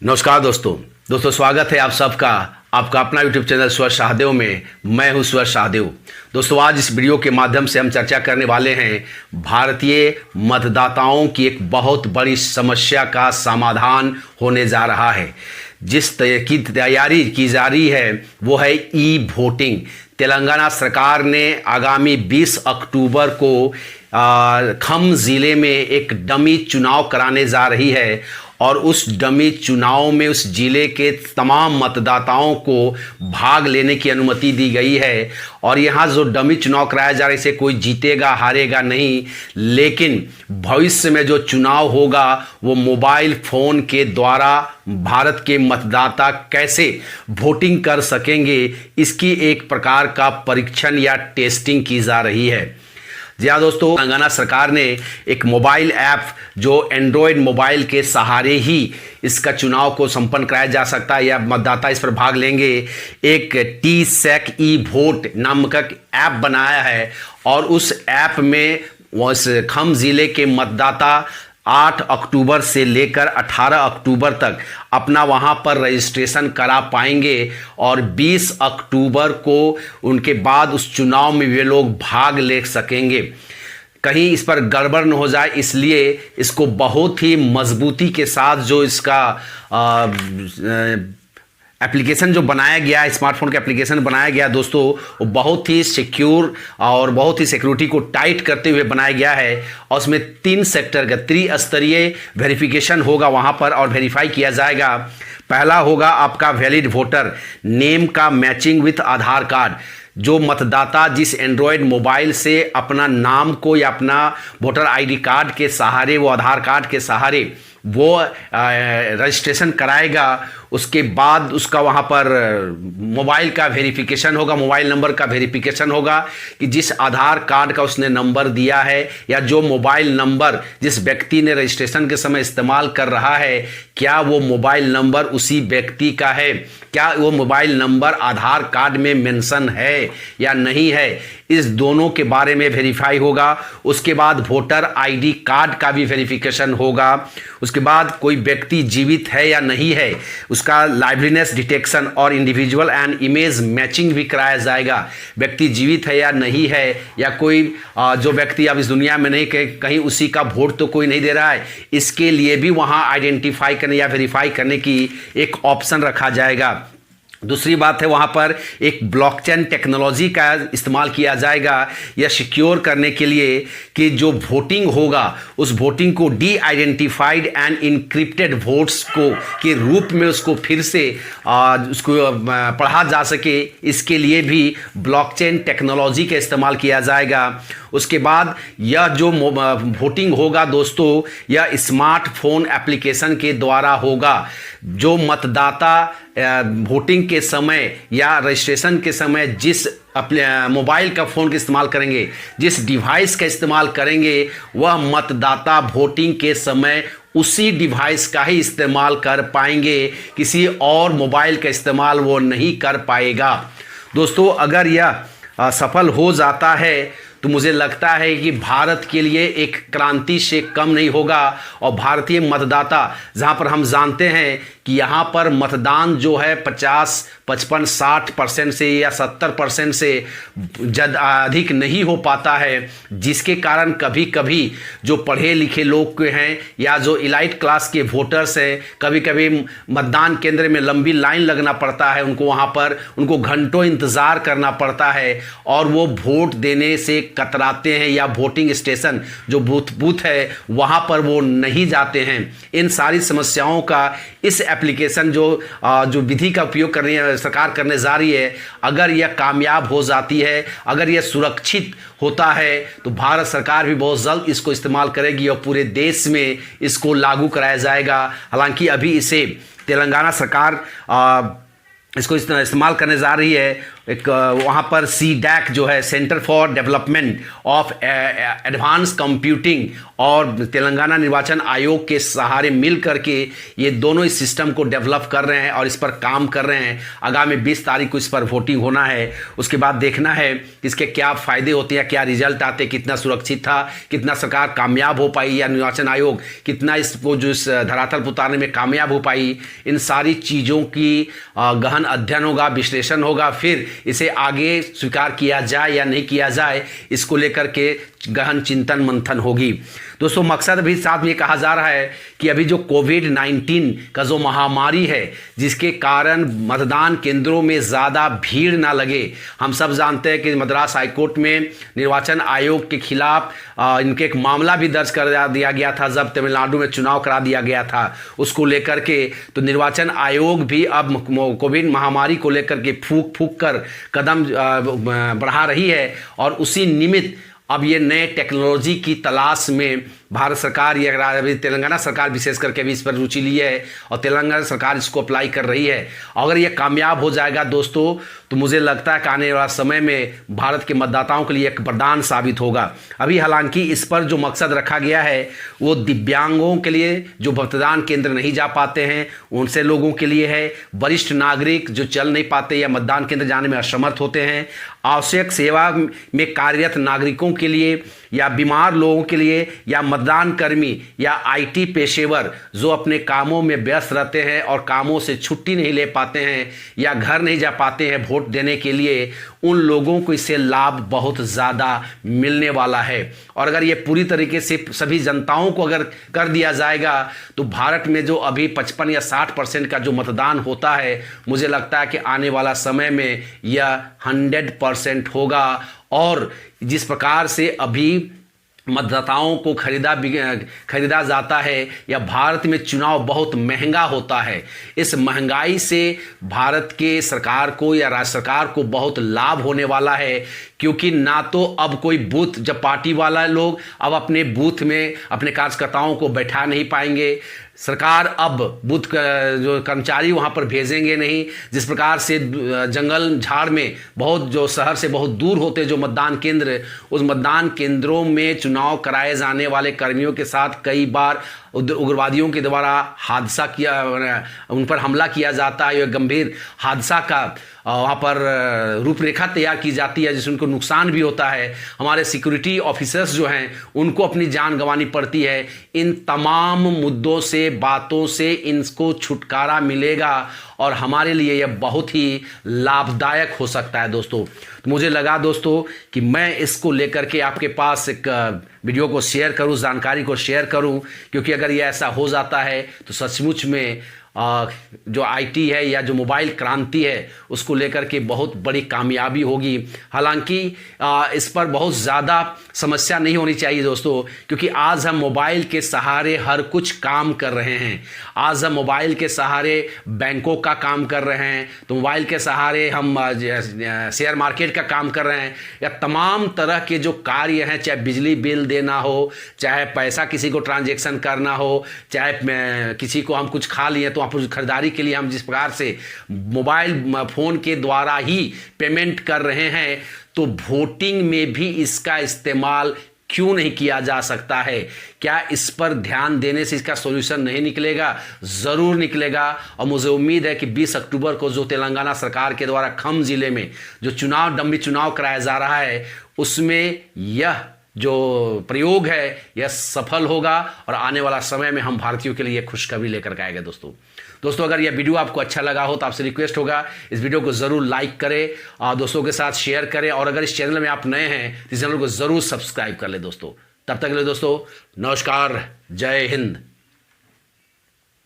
नमस्कार दोस्तों स्वागत है आप सबका आपका अपना यूट्यूब चैनल स्वर शाहदेव में। मैं हूं स्वर शाहदेव। दोस्तों आज इस वीडियो के माध्यम से हम चर्चा करने वाले हैं भारतीय मतदाताओं की एक बहुत बड़ी समस्या का समाधान होने जा रहा है। जिस की तैयारी की जा रही है वो है ई वोटिंग। तेलंगाना सरकार ने आगामी 20 अक्टूबर को खम ज़िले में एक डमी चुनाव कराने जा रही है और उस डमी चुनाव में उस जिले के तमाम मतदाताओं को भाग लेने की अनुमति दी गई है। और यहाँ जो डमी चुनाव कराया जा रहा है इसे कोई जीतेगा हारेगा नहीं, लेकिन भविष्य में जो चुनाव होगा वो मोबाइल फ़ोन के द्वारा भारत के मतदाता कैसे वोटिंग कर सकेंगे इसकी एक प्रकार का परीक्षण या टेस्टिंग की जा रही है। जी हाँ दोस्तों, तेलंगाना सरकार ने एक मोबाइल ऐप जो एंड्रॉयड मोबाइल के सहारे ही इसका चुनाव को संपन्न कराया जा सकता है या मतदाता इस पर भाग लेंगे, एक T-SEC ई वोट नाम का ऐप बनाया है। और उस ऐप में उस खम ज़िले के मतदाता 8 अक्टूबर से लेकर 18 अक्टूबर तक अपना वहाँ पर रजिस्ट्रेशन करा पाएंगे और 20 अक्टूबर को उनके बाद उस चुनाव में वे लोग भाग ले सकेंगे। कहीं इस पर गड़बड़ न हो जाए इसलिए इसको बहुत ही मजबूती के साथ जो इसका एप्लीकेशन जो बनाया गया, स्मार्टफोन का एप्लीकेशन बनाया गया दोस्तों, वो बहुत ही सिक्योर और बहुत ही सिक्योरिटी को टाइट करते हुए बनाया गया है। और उसमें 3 सेक्टर का त्रिस्तरीय वेरिफिकेशन होगा वहाँ पर और वेरीफाई किया जाएगा। पहला होगा आपका वैलिड वोटर नेम का मैचिंग विथ आधार कार्ड। जो मतदाता जिस एंड्रॉयड मोबाइल से अपना नाम को या अपना वोटर आईडी कार्ड के सहारे, वो आधार कार्ड के सहारे वो रजिस्ट्रेशन कराएगा, उसके बाद उसका वहाँ पर मोबाइल का वेरिफिकेशन होगा, मोबाइल नंबर का वेरिफिकेशन होगा कि जिस आधार कार्ड का उसने नंबर दिया है या जो मोबाइल नंबर जिस व्यक्ति ने रजिस्ट्रेशन के समय इस्तेमाल कर रहा है, क्या वो मोबाइल नंबर उसी व्यक्ति का है, क्या वो मोबाइल नंबर आधार कार्ड में मेंशन है या नहीं है, इस दोनों के बारे में वेरीफाई होगा। उसके बाद वोटर आईडी कार्ड का भी वेरिफिकेशन होगा। उसके बाद कोई व्यक्ति जीवित है या नहीं है, उसका लाइवलीनेस डिटेक्शन और इंडिविजुअल एंड इमेज मैचिंग भी कराया जाएगा। व्यक्ति जीवित है या नहीं है, या कोई जो व्यक्ति अब इस दुनिया में नहीं, कहीं उसी का वोट तो कोई नहीं दे रहा है, इसके लिए भी वहाँ आइडेंटिफाई करने या वेरीफाई करने की एक ऑप्शन रखा जाएगा। दूसरी बात है वहाँ पर एक ब्लॉकचेन टेक्नोलॉजी का इस्तेमाल किया जाएगा यह सिक्योर करने के लिए कि जो वोटिंग होगा उस वोटिंग को D identified and encrypted votes को के रूप में उसको फिर से उसको पढ़ा जा सके, इसके लिए भी ब्लॉकचेन टेक्नोलॉजी का इस्तेमाल किया जाएगा। उसके बाद यह जो वोटिंग होगा दोस्तों, यह स्मार्टफोन एप्लीकेशन के द्वारा होगा। जो मतदाता वोटिंग के समय या रजिस्ट्रेशन के समय जिस मोबाइल का फ़ोन का इस्तेमाल करेंगे, जिस डिवाइस का इस्तेमाल करेंगे, वह मतदाता वोटिंग के समय उसी डिवाइस का ही इस्तेमाल कर पाएंगे, किसी और मोबाइल का इस्तेमाल वो नहीं कर पाएगा। दोस्तों अगर यह सफल हो जाता है तो मुझे लगता है कि भारत के लिए एक क्रांति से कम नहीं होगा। और भारतीय मतदाता, जहां पर हम जानते हैं कि यहाँ पर मतदान जो है 50, 55, 60% से या 70% से अधिक नहीं हो पाता है, जिसके कारण कभी कभी जो पढ़े लिखे लोग हैं या जो इलाइट क्लास के वोटर्स हैं, कभी कभी मतदान केंद्र में लंबी लाइन लगना पड़ता है, उनको वहाँ पर उनको घंटों इंतज़ार करना पड़ता है और वो वोट देने से कतराते हैं या वोटिंग स्टेशन जो बूथ है वहाँ पर वो नहीं जाते हैं। इन सारी समस्याओं का इस एप्लीकेशन जो विधि का उपयोग सरकार करने जा रही है, अगर यह कामयाब हो जाती है, अगर यह सुरक्षित होता है, तो भारत सरकार भी बहुत जल्द इसको इस्तेमाल करेगी और पूरे देश में इसको लागू कराया जाएगा। हालांकि अभी इसे तेलंगाना सरकार इसको इस्तेमाल करने जा रही है एक वहाँ पर CDAC जो है, centre for development of advance computing, और तेलंगाना निर्वाचन आयोग के सहारे मिल करके ये दोनों इस सिस्टम को डेवलप कर रहे हैं और इस पर काम कर रहे हैं। आगामी 20 तारीख को इस पर वोटिंग होना है। उसके बाद देखना है इसके क्या फ़ायदे होते हैं, क्या रिजल्ट आते, कितना सुरक्षित था, कितना सरकार कामयाब हो पाई या निर्वाचन आयोग कितना इसको जो इस धरातल पर उतारने में कामयाब हो पाई। इन सारी चीज़ों की गहन अध्ययन होगा, विश्लेषण होगा, फिर इसे आगे स्वीकार किया जाए या नहीं किया जाए, इसको लेकर के गहन चिंतन मंथन होगी। दोस्तों, मकसद भी साथ में कहा जा रहा है कि अभी जो कोविड-19 का जो महामारी है, जिसके कारण मतदान केंद्रों में ज़्यादा भीड़ ना लगे। हम सब जानते हैं कि मद्रास हाईकोर्ट में निर्वाचन आयोग के खिलाफ इनके एक मामला भी दर्ज कर दिया गया था जब तमिलनाडु में चुनाव करा दिया गया था, उसको लेकर के। तो निर्वाचन आयोग भी अब कोविड महामारी को लेकर के फूंक फूंक कर कदम बढ़ा रही है, और उसी निमित्त अब ये नए टेक्नोलॉजी की तलाश में भारत सरकार या अभी तेलंगाना सरकार विशेष करके भी इस पर रुचि ली है, और तेलंगाना सरकार इसको अप्लाई कर रही है। अगर ये कामयाब हो जाएगा दोस्तों, तो मुझे लगता है कि आने वाला समय में भारत के मतदाताओं के लिए एक वरदान साबित होगा। अभी हालांकि इस पर जो मकसद रखा गया है वो दिव्यांगों के लिए, जो मतदान केंद्र नहीं जा पाते हैं उनसे लोगों के लिए है, वरिष्ठ नागरिक जो चल नहीं पाते या मतदान केंद्र जाने में असमर्थ होते हैं, आवश्यक सेवा में कार्यरत नागरिकों के लिए, या बीमार लोगों के लिए, या मतदान कर्मी या IT पेशेवर जो अपने कामों में व्यस्त रहते हैं और कामों से छुट्टी नहीं ले पाते हैं या घर नहीं जा पाते हैं वोट देने के लिए, उन लोगों को इससे लाभ बहुत ज़्यादा मिलने वाला है। और अगर ये पूरी तरीके से सभी जनताओं को अगर कर दिया जाएगा, तो भारत में जो अभी 55 या 60% का जो मतदान होता है, मुझे लगता है कि आने वाला समय में यह 100% होगा। और जिस प्रकार से अभी मतदाताओं को खरीदा जाता है, या भारत में चुनाव बहुत महंगा होता है, इस महंगाई से भारत के सरकार को या राज्य सरकार को बहुत लाभ होने वाला है। क्योंकि ना तो अब कोई बूथ, जब पार्टी वाला लोग अब अपने बूथ में अपने कार्यकर्ताओं को बैठा नहीं पाएंगे, सरकार अब बूथ जो कर्मचारी वहाँ पर भेजेंगे नहीं। जिस प्रकार से जंगल झाड़ में बहुत, जो शहर से बहुत दूर होते जो मतदान केंद्र, उस मतदान केंद्रों में चुनाव कराए जाने वाले कर्मियों के साथ कई बार उग्रवादियों के द्वारा हादसा किया, उन पर हमला किया जाता है, गंभीर हादसा का वहाँ पर रूपरेखा तैयार की जाती है, जिससे उनको नुकसान भी होता है। हमारे सिक्योरिटी ऑफिसर्स जो हैं उनको अपनी जान गंवानी पड़ती है। इन तमाम मुद्दों से, बातों से इनको छुटकारा मिलेगा और हमारे लिए यह बहुत ही लाभदायक हो सकता है दोस्तों। तो मुझे लगा दोस्तों कि मैं इसको लेकर के आपके पास एक वीडियो को शेयर करूं, जानकारी को शेयर करूं, क्योंकि अगर ये ऐसा हो जाता है तो सचमुच में जो IT है या जो मोबाइल क्रांति है उसको लेकर के बहुत बड़ी कामयाबी होगी। हालांकि इस पर बहुत ज़्यादा समस्या नहीं होनी चाहिए दोस्तों, क्योंकि आज हम मोबाइल के सहारे हर कुछ काम कर रहे हैं। आज हम मोबाइल के सहारे बैंकों का काम कर रहे हैं, तो मोबाइल के सहारे हम शेयर मार्केट का काम कर रहे हैं, या तमाम तरह के जो कार्य हैं, चाहे बिजली बिल देना हो, चाहे पैसा किसी को ट्रांजेक्शन करना हो, चाहे किसी को हम कुछ खा लिए तो खरीदारी के लिए हम जिस प्रकार से मोबाइल फ़ोन के द्वारा ही पेमेंट कर रहे हैं, तो वोटिंग में भी इसका इस्तेमाल क्यों नहीं किया जा सकता है? क्या इस पर ध्यान देने से इसका सॉल्यूशन नहीं निकलेगा? ज़रूर निकलेगा। और मुझे उम्मीद है कि 20 अक्टूबर को जो तेलंगाना सरकार के द्वारा खम ज़िले में जो डम्मी चुनाव कराया जा रहा है, उसमें यह जो प्रयोग है यह सफल होगा, और आने वाला समय में हम भारतीयों के लिए खुशखबरी लेकर के आएगा दोस्तों। अगर यह वीडियो आपको अच्छा लगा हो तो आपसे रिक्वेस्ट होगा, इस वीडियो को ज़रूर लाइक करें और दोस्तों के साथ शेयर करें, और अगर इस चैनल में आप नए हैं तो इस चैनल को ज़रूर सब्सक्राइब कर लें दोस्तों। तब तक के लिए दोस्तों नमस्कार, जय हिंद।